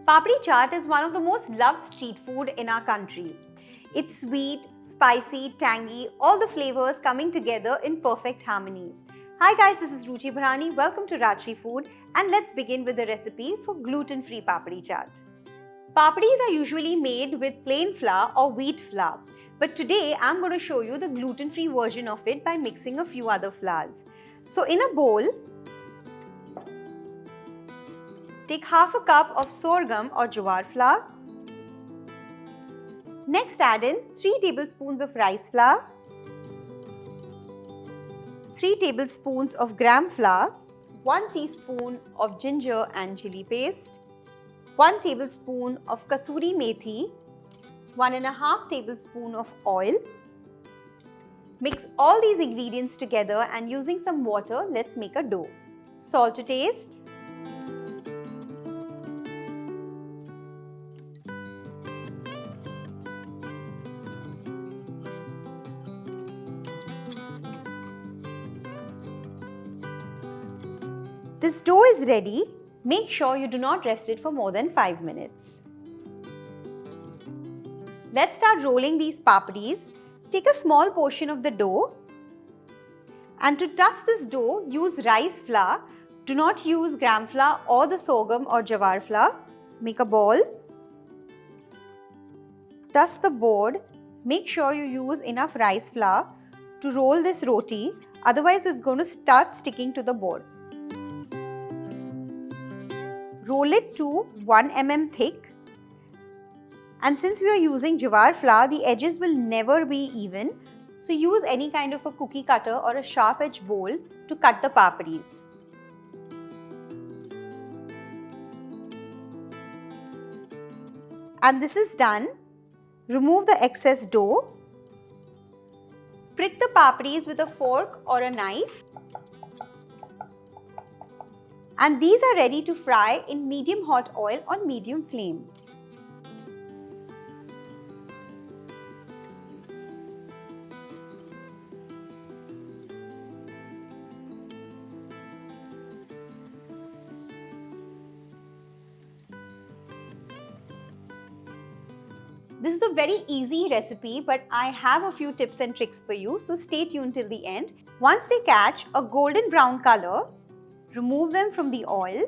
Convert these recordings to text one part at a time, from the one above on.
Papdi chaat is one of the most loved street food in our country. It's sweet, spicy, tangy, all the flavors coming together in perfect harmony. Hi guys, this is Ruchi. Welcome to Rajshri Food, and let's begin with the recipe for gluten-free papdi chaat. Papdis are usually made with plain flour or wheat flour, but today I'm going to show you the gluten-free version of it by mixing a few other flours. So in a bowl, take half a cup of sorghum or jowar flour. Next add in 3 tablespoons of rice flour, 3 tablespoons of gram flour, 1 teaspoon of ginger and chilli paste, 1 tablespoon of kasuri methi, 1.5 tablespoon of oil. Mix all these ingredients together and using some water, let's make a dough. Salt to taste. This dough is ready. Make sure you do not rest it for more than 5 minutes. Let's start rolling these papdis. Take a small portion of the dough, and to dust this dough, use rice flour. Do not use gram flour or the sorghum or jowar flour. Make a ball. Dust the board. Make sure you use enough rice flour to roll this roti, otherwise it's going to start sticking to the board. Roll it to 1 mm thick, and since we are using jowar flour, the edges will never be even, so use any kind of a cookie cutter or a sharp edge bowl to cut the papdis. And this is done. Remove the excess dough. Prick the papdis with a fork or a knife. And these are ready to fry in medium hot oil on medium flame. This is a very easy recipe, but I have a few tips and tricks for you, so stay tuned till the end. Once they catch a golden brown color, remove them from the oil.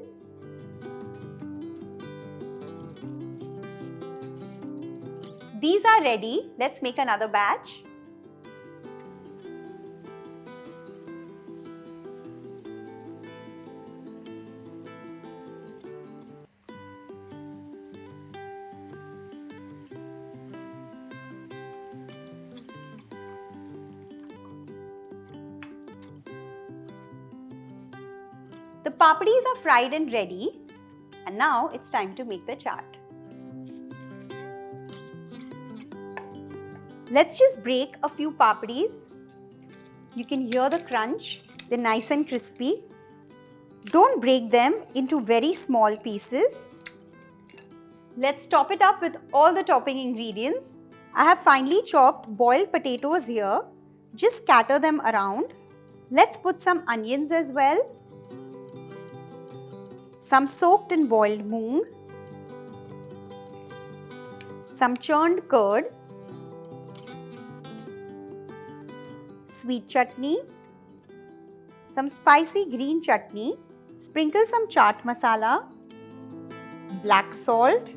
These are ready. Let's make another batch. The papdis are fried and ready, and now it's time to make the chaat. Let's just break a few papdis. You can hear the crunch, they're nice and crispy. Don't break them into very small pieces. Let's top it up with all the topping ingredients. I have finely chopped boiled potatoes here. Just scatter them around. Let's put some onions as well. Some soaked and boiled moong, some churned curd, sweet chutney, some spicy green chutney, sprinkle some chaat masala, black salt,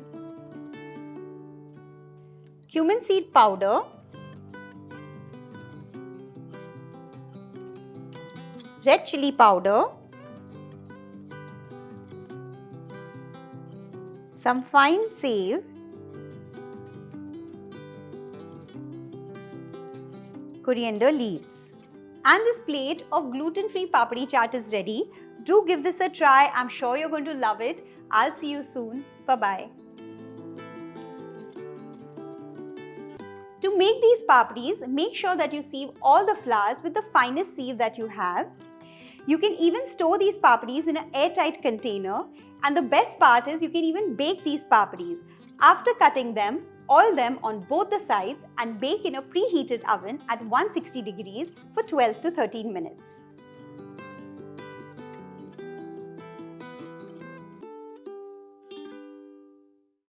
cumin seed powder, red chilli powder, some fine save, coriander leaves. And this plate of gluten-free papdi chaat is ready. Do give this a try. I'm sure you're going to love it. I'll see you soon. Bye-bye. To make these papdis, make sure that you sieve all the flours with the finest sieve that you have. You can even store these papdis in an airtight container. And the best part is you can even bake these papdis. After cutting them, oil them on both the sides and bake in a preheated oven at 160 degrees for 12 to 13 minutes.